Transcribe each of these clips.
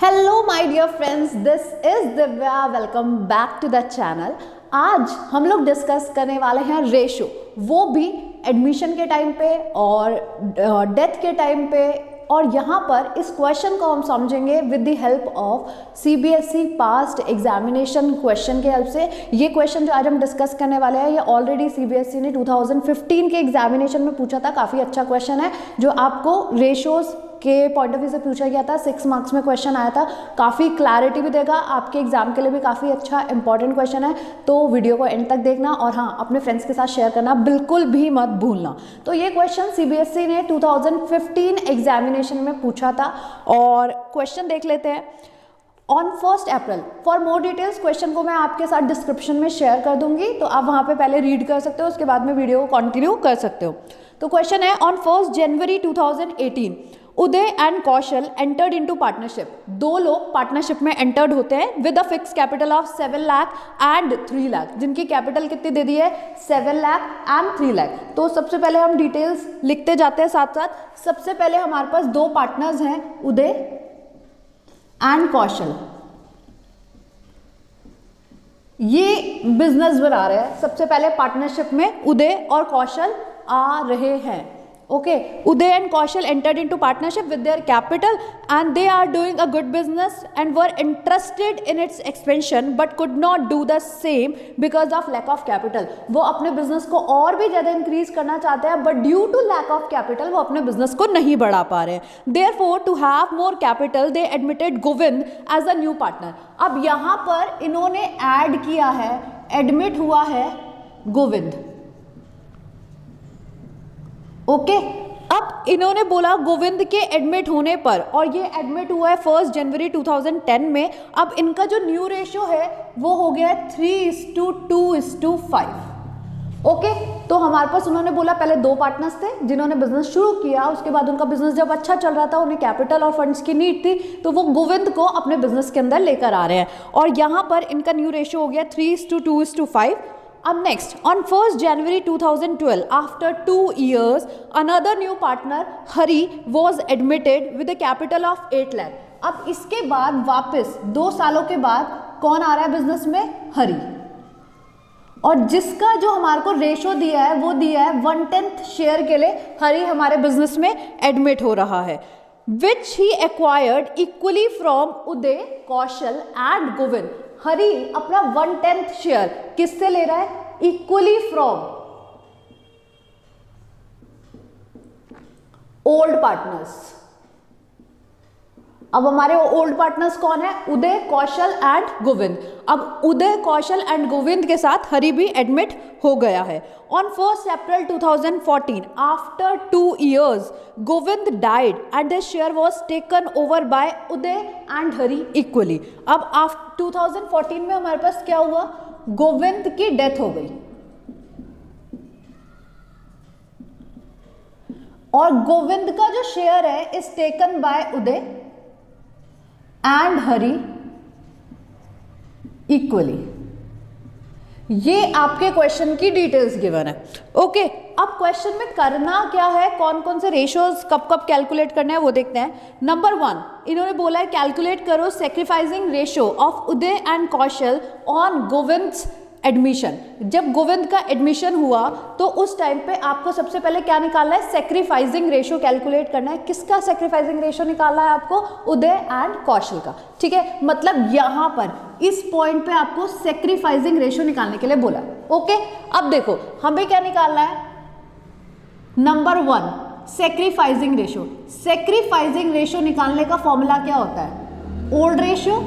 Hello my dear friends, this is Divya. Welcome back to the channel. आज हम लोग discuss करने वाले हैं रेशो, वो भी एडमिशन के टाइम पे और डेथ के टाइम पे। और यहाँ पर इस क्वेश्चन को हम समझेंगे with the help of CBSE past examination question के हेल्प से। ये क्वेश्चन जो आज हम डिस्कस करने वाले हैं ये ऑलरेडी सीबीएसई ने 2015 के एग्जामिनेशन में पूछा था। काफ़ी अच्छा क्वेश्चन है जो आपको रेशोज के पॉइंट ऑफ व्यू से पूछा गया था। 6 मार्क्स में क्वेश्चन आया था। काफ़ी क्लैरिटी भी देगा आपके एग्जाम के लिए भी। काफ़ी अच्छा इंपॉर्टेंट क्वेश्चन है, तो वीडियो को एंड तक देखना और हाँ, अपने फ्रेंड्स के साथ शेयर करना बिल्कुल भी मत भूलना। तो ये क्वेश्चन सीबीएसई ने 2015 एग्जामिनेशन में पूछा था और क्वेश्चन देख लेते हैं। On 1 April, for more details question को मैं आपके साथ डिस्क्रिप्शन में शेयर कर दूंगी, तो आप वहाँ पे पहले रीड कर सकते हो, उसके बाद में वीडियो को कंटिन्यू कर सकते हो। तो क्वेश्चन है, on 1 January 2018 Uday and Kaushal entered into partnership. दो लोग पार्टनरशिप में एंटर्ड होते हैं with a fix capital of 7 lakh and 3 lakh, जिनकी कैपिटल कितनी दे दी है 7 लाख एंड 3 लाख। तो सबसे पहले हम डिटेल्स लिखते जाते हैं साथ साथ। सबसे पहले हमारे पास दो पार्टनर्स हैं, उदय एंड कौशल। ये बिजनेस बना रहे हैं। सबसे पहले पार्टनरशिप में उदय और कौशल आ रहे हैं। Okay, Uday and Kaushal entered into partnership with their capital and they are doing a good business and were interested in its expansion but could not do the same because of lack of capital. वो अपने business को और भी ज़्यादा increase करना चाहते हैं but due to lack of capital वो अपने business को नहीं बढ़ा पा रहे हैं। Therefore, to have more capital, they admitted Govind as a new partner. अब यहाँ पर इन्होंने add किया है, admit हुआ है गोविंद। ओके, अब इन्होंने बोला गोविंद के एडमिट होने पर, और ये एडमिट हुआ है 1 जनवरी 2010 में। अब इनका जो न्यू रेशियो है वो हो गया 3:2:5। ओके, तो हमारे पास उन्होंने बोला पहले दो पार्टनर्स थे जिन्होंने बिजनेस शुरू किया, उसके बाद उनका बिजनेस जब अच्छा चल रहा था, उन्हें कैपिटल और फंड्स की नीड थी, तो वो गोविंद को अपने बिजनेस के अंदर लेकर आ रहे हैं और यहाँ पर इनका न्यू रेशियो हो गया 3:2:5। अब next, on 1 January 2012 after 2 years another new partner Hari was admitted with a capital of 8 lakh। अब इसके बाद वापस 2 सालों के बाद कौन आ रहा है बिजनेस में, हरी, और जिसका जो हमारे को रेशो दिया है वो दिया है 1/10 शेयर के लिए हरी हमारे बिजनेस में एडमिट हो रहा है, which he acquired equally from Uday, Kaushal and Govind. Hari अपना 1/10 शेयर किससे ले रहा है, इक्वली फ्रॉम ओल्ड पार्टनर्स। अब हमारे ओल्ड पार्टनर्स कौन है, उदय, कौशल एंड गोविंद। अब उदय, कौशल एंड गोविंद के साथ हरी भी एडमिट हो गया है। On 1 April 2014 after 2 years Govind died and the share was taken over by Uday and Hari equally. अब 2014 में हमारे पास क्या हुआ, गोविंद की डेथ हो गई और गोविंद का जो शेयर है is taken by Uday and Hari equally. ये आपके क्वेश्चन की डिटेल्स गिवन है। ओके, अब क्वेश्चन में करना क्या है, कौन कौन से रेशियोज कब कब कैलकुलेट करना है वो देखते हैं। नंबर 1, इन्होंने बोला है कैलकुलेट करो sacrificing ratio of Uday and Kaushal on Govind's admission. जब गोविंद का एडमिशन हुआ तो उस टाइम पे आपको सबसे पहले क्या निकालना है, सेक्रीफाइसिंग रेशियो कैलकुलेट करना है। किसका सेक्रीफाइसिंग रेशियो निकालना है आपको, उदय एंड कौशल का। ठीक है, मतलब यहां पर इस पॉइंट पे आपको सेक्रीफाइसिंग रेशियो निकालने के लिए बोला। ओके, अब देखो हमें क्या निकालना है, number 1 sacrificing ratio. Sacrificing ratio निकालने का फॉर्मूला क्या होता है, old ratio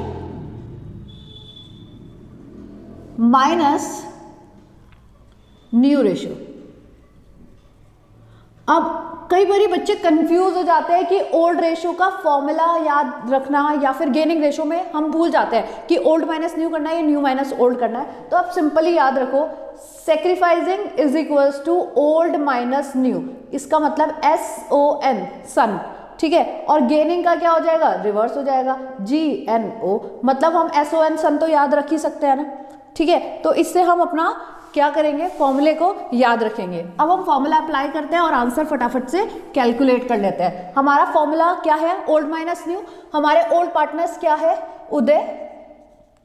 minus new ratio. अब कई बारी बच्चे कंफ्यूज हो जाते हैं कि ओल्ड रेशियो का फॉर्मूला याद रखना या फिर गेनिंग रेशियो में हम भूल जाते हैं कि ओल्ड माइनस न्यू करना है या न्यू माइनस ओल्ड करना है। तो आप सिंपली याद रखो, sacrificing is equals to old minus new. इसका मतलब SON सन, ठीक है, और गेनिंग का क्या हो जाएगा, रिवर्स हो जाएगा, GNO। मतलब हम SON सन तो याद रख ही सकते हैं ना। ठीक है, तो इससे हम अपना क्या करेंगे, फॉर्मूले को याद रखेंगे। अब हम फॉर्मूला अप्लाई करते हैं और आंसर फटाफट से कैलकुलेट कर लेते हैं। हमारा फॉर्मूला क्या है, ओल्ड माइनस न्यू। हमारे ओल्ड पार्टनर्स क्या है, उदय,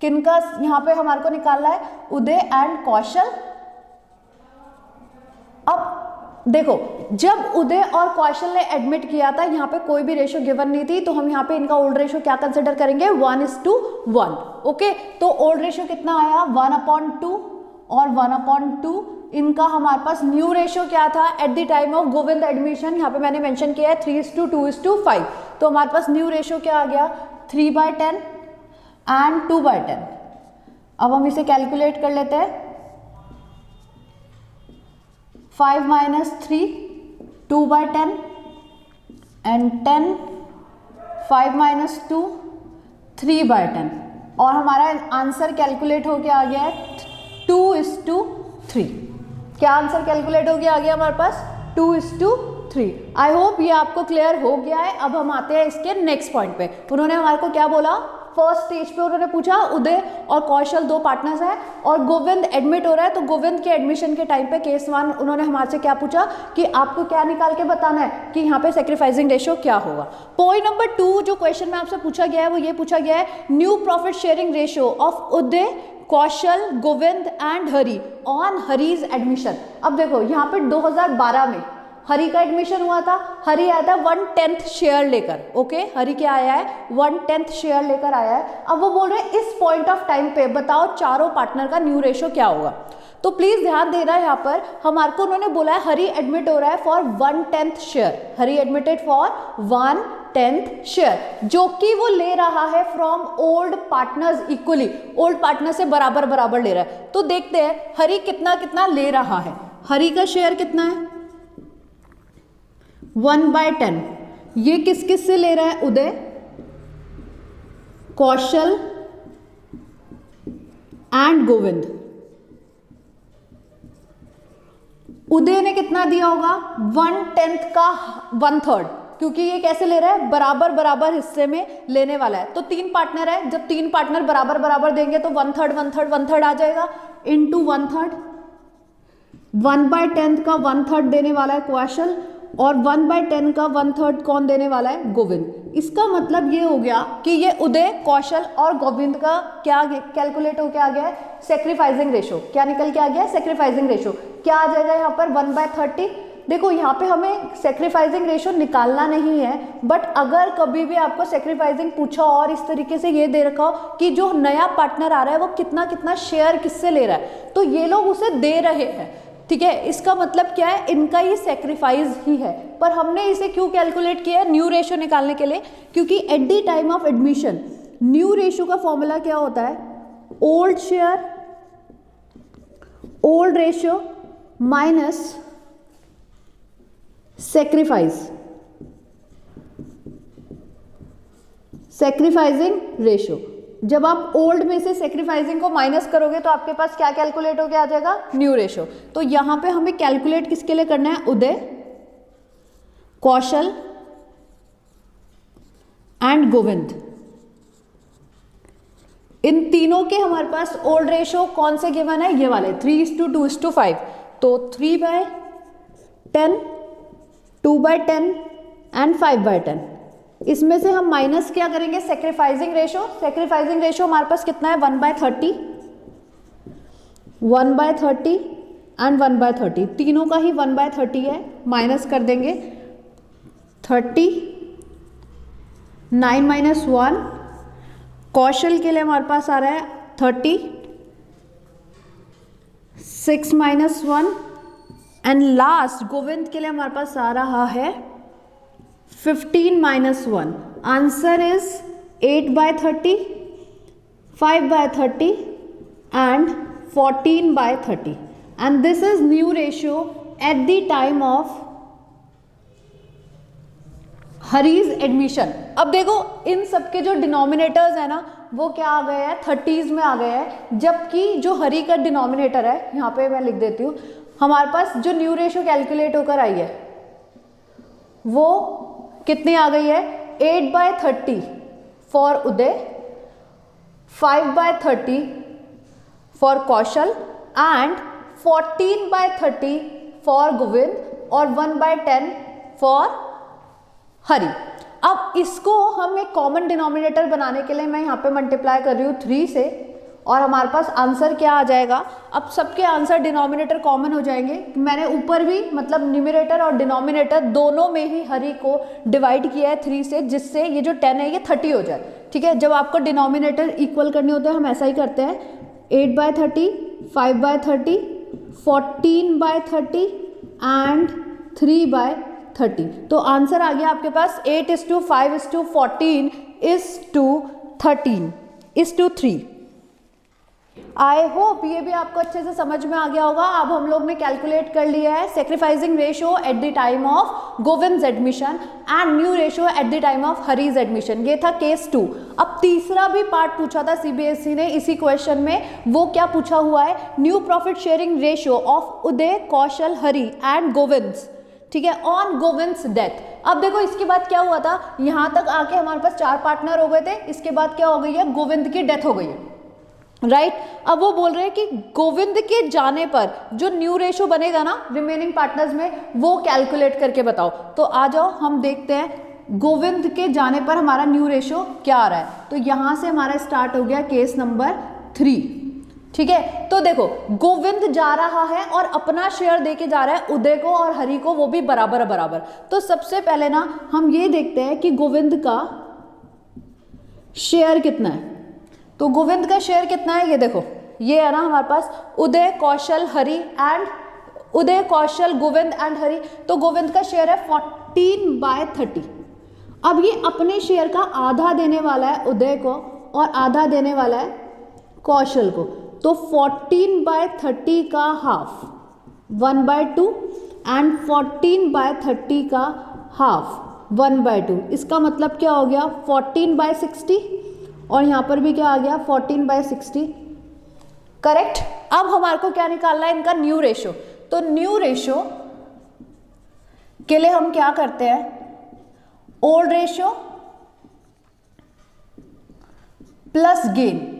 किनका यहाँ पे हमारे को निकालना है, उदय एंड कौशल। अब देखो, जब उदय और कौशल ने एडमिट किया था, यहाँ पे कोई भी रेशो गिवन नहीं थी, तो हम यहाँ पे इनका ओल्ड रेशो क्या कंसिडर करेंगे, 1:1। ओके, तो ओल्ड रेशो कितना आया, 1/2 और 1/2। इनका हमारे पास न्यू रेशो क्या था eight the time of Govind admission, यहाँ पे मैंने मेंशन किया है 3:2:5। तो हमारे पास न्यू रेशो क्या आ गया, 3/10 एंड 2/10। अब हम इसे कैलकुलेट कर लेते हैं। 5 - 3, 2/10 एंड 10, 5 - 2, 3/10। और हमारा आंसर कैलकुलेट होके आ गया है 2:3। क्या आंसर कैलकुलेट हो गया, आ गया हमारे पास 2:3। आई होप ये आपको क्लियर हो गया है। अब हम आते हैं इसके नेक्स्ट पॉइंट पे। उन्होंने हमारे को क्या बोला, फर्स्ट स्टेज पे उन्होंने पूछा उदय और कौशल दो पार्टनर्स हैं और गोविंद एडमिट हो रहा है, तो गोविंद के एडमिशन के टाइम पे केस 1 उन्होंने हमारे से क्या पूछा कि आपको क्या निकाल के बताना है कि यहाँ पे सेक्रीफाइसिंग रेशियो क्या होगा। पॉइंट नंबर 2 जो क्वेश्चन में आपसे पूछा गया है वो ये पूछा गया है, new profit sharing ratio of Uday, Kaushal, Govind and Hari on हरीज एडमिशन। अब देखो यहाँ पे 2012 में हरि का एडमिशन हुआ था, हरि आया था 1/10 शेयर लेकर। ओके, हरि क्या आया है, 1/10 शेयर लेकर आया है। अब वो बोल रहे हैं इस पॉइंट ऑफ टाइम पे बताओ चारों पार्टनर का न्यू रेशो क्या होगा। तो प्लीज ध्यान देना, यहाँ पर हमारे को उन्होंने बोला है हरि एडमिट हो रहा है for 1/10 share, Hari admitted for 1/10 share, जो कि वो ले रहा है from old partners equally, old partner से बराबर बराबर ले रहा है। तो देखते हैं हरि कितना कितना ले रहा है। हरि का शेयर कितना है, 1/10। ये किस किस से ले रहा है, उदय, कौशल एंड गोविंद। उदय ने कितना दिया होगा, 1/10 का 1/3, क्योंकि ये कैसे ले रहा है, बराबर बराबर हिस्से में लेने वाला है। तो 3 पार्टनर है, जब 3 पार्टनर बराबर बराबर देंगे तो 1/3 1/3 1/3 आ जाएगा, इंटू 1/3। 1/10 का 1/3 देने वाला है कौशल और 1/10 का 1/3 कौन देने वाला है, गोविंद। इसका मतलब ये हो गया कि ये उदय, कौशल और गोविंद का क्या कैलकुलेट होके आ गया है, सेक्रीफाइसिंग रेशो। क्या निकल के आ गया है, सेक्रीफाइसिंग रेशो। क्या आ जाएगा यहाँ पर, 1/30। देखो यहाँ पे हमें सेक्रीफाइसिंग रेशो निकालना नहीं है, बट अगर कभी भी आपको सेक्रीफाइसिंग पूछा और इस तरीके से ये दे रखा हो कि जो नया पार्टनर आ रहा है वो कितना कितना शेयर किससे ले रहा है, तो ये लोग उसे दे रहे हैं, ठीक है। इसका मतलब क्या है, इनका ये सेक्रीफाइस ही है। पर हमने इसे क्यों कैलकुलेट किया न्यू रेशो निकालने के लिए, क्योंकि eight the time of admission new ratio का फॉर्मूला क्या होता है, old share, old ratio minus sacrifice, sacrificing ratio. जब आप ओल्ड में से सेक्रीफाइसिंग को माइनस करोगे तो आपके पास क्या कैलकुलेट होके आ जाएगा, न्यू रेशो। तो यहां पे हमें कैलकुलेट किसके लिए करना है, उदय, कौशल एंड गोविंद। इन तीनों के हमारे पास ओल्ड रेशो कौन से गिवन है, ये वाले 3:2:5। तो 3/10, 2/10 एंड 5/10। इसमें से हम माइनस क्या करेंगे, सेक्रीफाइसिंग रेशो। सेक्रीफाइसिंग रेशो हमारे पास कितना है, 1/30, 1/30 एंड 1/30। तीनों का ही 1/30 है, माइनस कर देंगे 30, 9 - 1। कौशल के लिए हमारे पास आ रहा है 30, 6 - 1 एंड लास्ट गोविंद के लिए हमारे पास आ रहा है 15 - 1। Answer is 8/30, 5/30 and 14/30 and this is new ratio at the time of hurries admission. अब देखो इन सबके जो डिनोमिनेटर्स है ना वो क्या आ गए हैं, 30s में आ गए हैं, जबकि जो हरी का डिनोमिनेटर है, यहाँ पे मैं लिख देती हूँ, हमारे पास जो न्यू रेशियो कैलकुलेट होकर आई है वो कितनी आ गई है, 8/30 for Uday, 5/30 for Kaushal and 14/30 for Govind और 1/10 फॉर हरि। अब इसको हम एक कॉमन डिनोमिनेटर बनाने के लिए मैं यहाँ पे मल्टीप्लाई कर रही हूँ 3 से, और हमारे पास आंसर क्या आ जाएगा। अब सबके आंसर डिनोमिनेटर कॉमन हो जाएंगे। मैंने ऊपर भी मतलब न्यूमरेटर और डिनोमिनेटर दोनों में ही हरि को डिवाइड किया है 3 से, जिससे ये जो 10 है ये 30 हो जाए। ठीक है, जब आपको डिनोमिनेटर इक्वल करने होते हैं हम ऐसा ही करते हैं, 8/30, 5/30, 14/30 एंड 3/30। तो आंसर आ गया आपके पास 8:5:14:13:3। आई होप ये भी आपको अच्छे से समझ में आ गया होगा। अब हम लोग ने कैलकुलेट कर लिया है sacrificing ratio at the time of Govind's admission and new ratio at the time of hurries admission. ये था केस 2। अब तीसरा भी पार्ट पूछा था सीबीएसई ने इसी क्वेश्चन में। वो क्या पूछा हुआ है, new profit sharing ratio of Uday, Kaushal, Hari and Govind's. ठीक है, ऑन गोविंद्स डेथ। अब देखो इसके बाद क्या हुआ था, यहां तक आके हमारे पास 4 पार्टनर हो गए थे। इसके बाद क्या हो गई है, गोविंद की डेथ हो गई है, राइट। अब वो बोल रहे हैं कि गोविंद के जाने पर जो न्यू रेशो बनेगा ना रिमेनिंग पार्टनर्स में, वो कैलकुलेट करके बताओ। तो आ जाओ हम देखते हैं गोविंद के जाने पर हमारा न्यू रेशो क्या आ रहा है। तो यहां से हमारा स्टार्ट हो गया केस नंबर 3। ठीक है, तो देखो गोविंद जा रहा है और अपना शेयर देके जा रहा है उदय को और हरि को, वो भी बराबर बराबर। तो सबसे पहले ना हम ये देखते हैं कि गोविंद का शेयर कितना है। तो गोविंद का शेयर कितना है, ये देखो, ये है ना हमारे पास उदय, कौशल, हरि एंड उदय, कौशल, गोविंद एंड हरि। तो गोविंद का शेयर है 14/30। अब ये अपने शेयर का आधा देने वाला है उदय को और आधा देने वाला है कौशल को। तो 14/30 का हाफ 1/2 एंड 14/30 का हाफ 1/2। इसका मतलब क्या हो गया 14/60, और यहाँ पर भी क्या आ गया 14/60, करेक्ट। अब हमारे को क्या निकालना है, इनका न्यू रेशो। तो न्यू रेशो के लिए हम क्या करते हैं, ओल्ड रेशो प्लस गेन,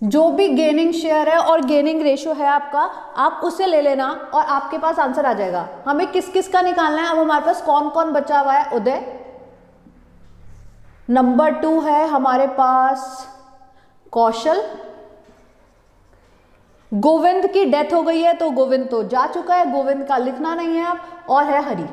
जो भी गेनिंग शेयर है और गेनिंग रेशो है आपका, आप उसे ले लेना और आपके पास आंसर आ जाएगा। हमें किस किस का निकालना है। अब हमारे पास कौन कौन बचा हुआ है, उदय, नंबर 2 है हमारे पास कौशल, गोविंद की डेथ हो गई है तो गोविंद तो जा चुका है, गोविंद का लिखना नहीं है आप, और है हरि।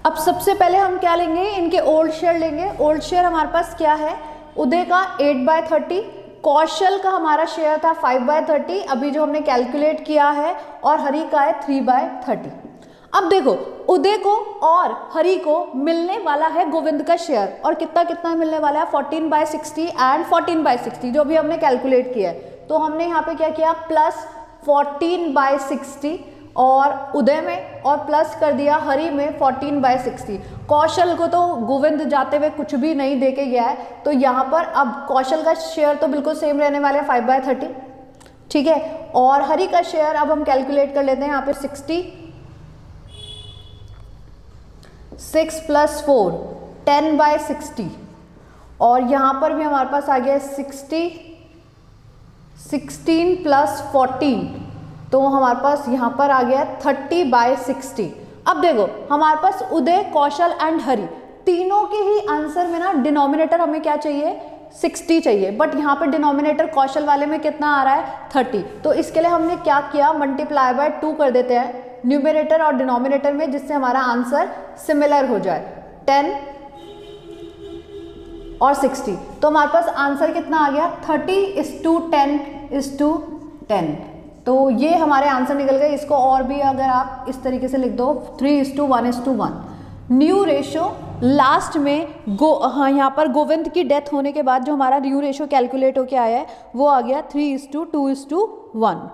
अब सबसे पहले हम क्या लेंगे, इनके ओल्ड शेयर लेंगे। ओल्ड शेयर हमारे पास क्या है, उदय का 8/30, कौशल का हमारा शेयर था 5/30 अभी जो हमने कैलकुलेट किया है, और हरि का है 3/30। अब देखो उदय को और हरि को मिलने वाला है गोविंद का शेयर, और कितना कितना मिलने वाला है 14/60 एंड 14/60 जो भी हमने कैलकुलेट किया है। तो हमने यहाँ पे क्या किया, प्लस 14/60 और उदय में, और प्लस कर दिया हरि में 14/60। कौशल को तो गोविंद जाते हुए कुछ भी नहीं दे के गया है, तो यहाँ पर अब कौशल का शेयर तो बिल्कुल सेम रहने वाले 5/30। ठीक है, और हरि का शेयर अब हम कैलकुलेट कर लेते हैं यहाँ पे 60, 6 + 4 10/60, और यहाँ पर भी हमारे पास आ गया 60, 16 + 14, तो हमारे पास यहाँ पर आ गया 30/60। अब देखो हमारे पास उदय, कौशल एंड हरि तीनों के ही आंसर में ना डिनोमिनेटर हमें क्या चाहिए, 60 चाहिए, बट यहाँ पे डिनोमिनेटर कौशल वाले में कितना आ रहा है 30। तो इसके लिए हमने क्या किया, मल्टीप्लाई बाय 2 कर देते हैं न्यूमरेटर और डिनोमिनेटर में, जिससे हमारा आंसर सिमिलर हो जाए, 10 और 60। तो हमारे पास आंसर कितना आ गया 30:10:10। तो ये हमारे आंसर निकल गए। इसको और भी अगर आप इस तरीके से लिख दो 3:1:1। न्यू रेशो लास्ट में यहाँ पर गोविंद की डेथ होने के बाद जो हमारा न्यू रेशो कैलकुलेट होके आया है वो आ गया 3:2:1।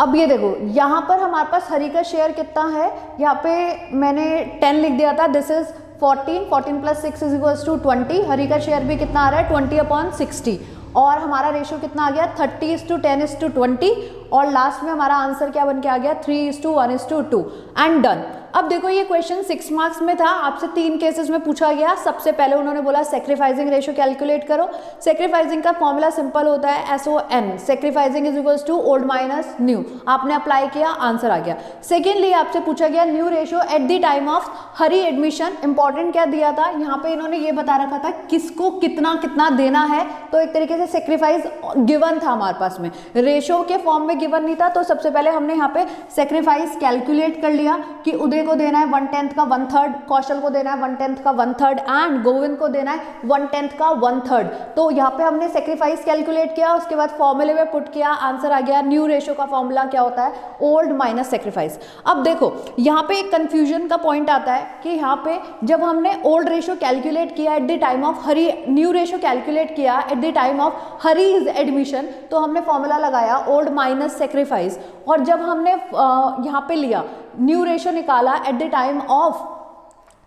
अब ये देखो यहाँ पर हमारे पास हरि का शेयर कितना है, यहाँ पे मैंने 10 लिख दिया था, दिस इज 14 + 6 = 20। हरि का शेयर भी कितना आ रहा है 20/60, और हमारा रेशो कितना आ गया 30:10:20, और लास्ट में हमारा आंसर क्या बन के आ गया 3:1:2 एंड डन। अब देखो ये क्वेश्चन 6 मार्क्स में था, आपसे 3 केसेस में पूछा गया। सबसे पहले उन्होंने बोला सेक्रीफाइसिंग रेशियो कैलकुलेट करो। सेक्रीफाइसिंग का फॉर्मूला सिंपल होता है SON, sacrificing is equals to old minus new. आपने अप्लाई किया, आंसर आ गया। सेकेंडली आपसे पूछा गया new ratio at the time of Hari admission. Important क्या दिया था यहाँ पे, इन्होंने ये बता रखा था किसको कितना कितना देना है, तो एक तरीके से सेक्रीफाइस गिवन था हमारे पास में, रेशियो के फॉर्म में गिवन नहीं था। तो सबसे पहले हमने यहाँ पे सेक्रीफाइस कैलकुलेट कर लिया कि उदय को देना है 1/10 का 1/3, कौशल को देना है 1/10 का 1/3 एंड गोविंद को देना है 1/10 का 1/3। तो यहाँ पे हमने सेक्रीफाइस कैलकुलेट किया, उसके बाद फॉर्मूले में पुट किया, आंसर आ गया। न्यू रेशियो का फॉर्मूला क्या होता है, ओल्ड माइनस सेक्रीफाइस। अब देखो यहाँ पे एक कंफ्यूजन का पॉइंट आता है कि यहाँ पे जब हमने ओल्ड रेशियो कैलकुलेट किया at the time of Hari, new ratio calculate किया at the time of hurries admission, तो हमने फॉर्मूला लगाया ओल्ड माइनस सेक्रीफाइस। और जब हमने यहाँ पे लिया न्यू रेशियो निकाला at the time of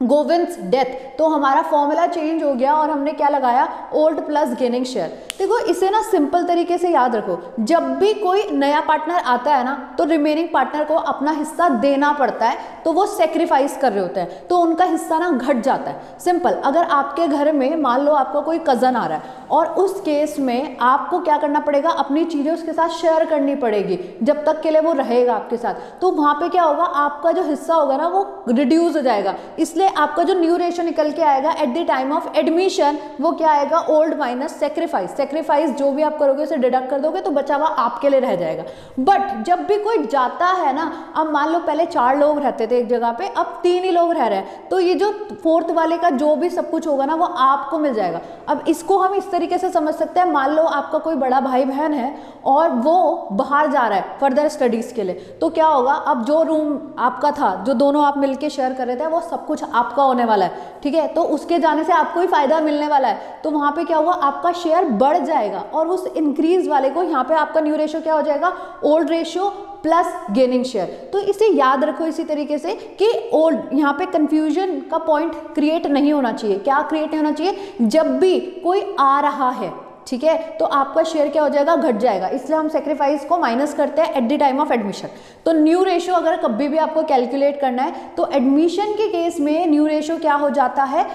Govind's death, तो हमारा फॉर्मूला चेंज हो गया और हमने क्या लगाया, ओल्ड प्लस गेनिंग शेयर। देखो इसे ना सिंपल तरीके से याद रखो, जब भी कोई नया पार्टनर आता है ना तो रिमेनिंग पार्टनर को अपना हिस्सा देना पड़ता है, तो वो सेक्रीफाइस कर रहे होते हैं, तो उनका हिस्सा ना घट जाता है। सिंपल, अगर आपके घर में मान लो आपका कोई कज़न आ रहा है और उस केस में आपको क्या करना पड़ेगा, अपनी चीज़ें उसके साथ शेयर करनी पड़ेगी जब तक के लिए वो रहेगा आपके साथ, तो वहाँ पे क्या होगा, आपका जो हिस्सा होगा ना वो रिड्यूस हो जाएगा। इसलिए आपका जो न्यू रेशियो निकल के आएगा eight the time of admission, वो क्या आएगा, ओल्ड माइनस सेक्रीफाइस। सेक्रीफाइस जो भी आप करोगे उसे डिडक्ट कर दोगे तो बचा हुआ आपके लिए रह जाएगा। बट जब भी कोई जाता है ना, अब मान लो पहले 4 लोग रहते थे एक जगह पे, अब 3 ही लोग रह रहे हैं, तो ये जो 4th वाले का जो भी सब कुछ होगा ना वो आपको मिल जाएगा। अब इसको हम इस तरीके से समझ सकते हैं, मान लो आपका कोई बड़ा भाई बहन है और वो बाहर जा रहा है फर्दर स्टडीज के लिए, तो क्या होगा, अब जो रूम आपका था, जो दोनों आप मिलके शेयर कर रहे थे, वो सब कुछ आपका होने वाला है, ठीक है। तो उसके जाने से आपको ही फायदा मिलने वाला है, तो वहां पे क्या हुआ, आपका शेयर बढ़ जाएगा और उस इंक्रीज वाले को यहाँ पे आपका न्यू रेशियो क्या हो जाएगा, old ratio plus gaining share. तो इसे याद रखो इसी तरीके से कि ओल्ड, यहाँ पे कंफ्यूजन का पॉइंट क्रिएट नहीं होना चाहिए। क्या क्रिएट नहीं होना चाहिए, जब भी कोई आ रहा है, ठीक है, तो आपका शेयर क्या हो जाएगा, घट जाएगा। इसलिए हम सेक्रीफाइस को माइनस करते हैं eight the time of admission. तो न्यू रेशियो अगर कभी भी आपको कैलकुलेट करना है तो एडमिशन के केस में न्यू रेशियो क्या हो जाता है,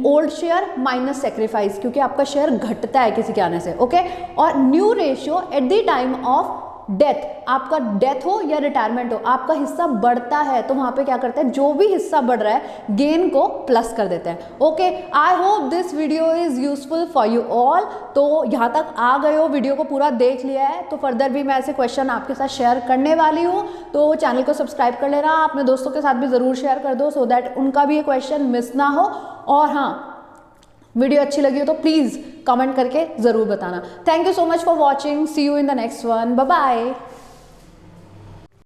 ओल्ड शेयर माइनस सेक्रीफाइस, क्योंकि आपका शेयर घटता है किसी के आने से, ओके। और new ratio at the time of death, आपका डेथ हो या रिटायरमेंट हो, आपका हिस्सा बढ़ता है, तो वहां पे क्या करते हैं, जो भी हिस्सा बढ़ रहा है गेन को प्लस कर देते हैं, okay. I hope this video is useful for you all. तो यहाँ तक आ गए हो, वीडियो को पूरा देख लिया है, तो फर्दर भी मैं ऐसे क्वेश्चन आपके साथ शेयर करने वाली हूँ, तो चैनल को सब्सक्राइब कर लेना, अपने दोस्तों के साथ भी ज़रूर शेयर कर दो सो दैट उनका भी ये क्वेश्चन मिस ना हो। और हाँ, वीडियो अच्छी लगी हो तो प्लीज़ कमेंट करके ज़रूर बताना। Thank you so much for watching, see you in the next one, bye bye.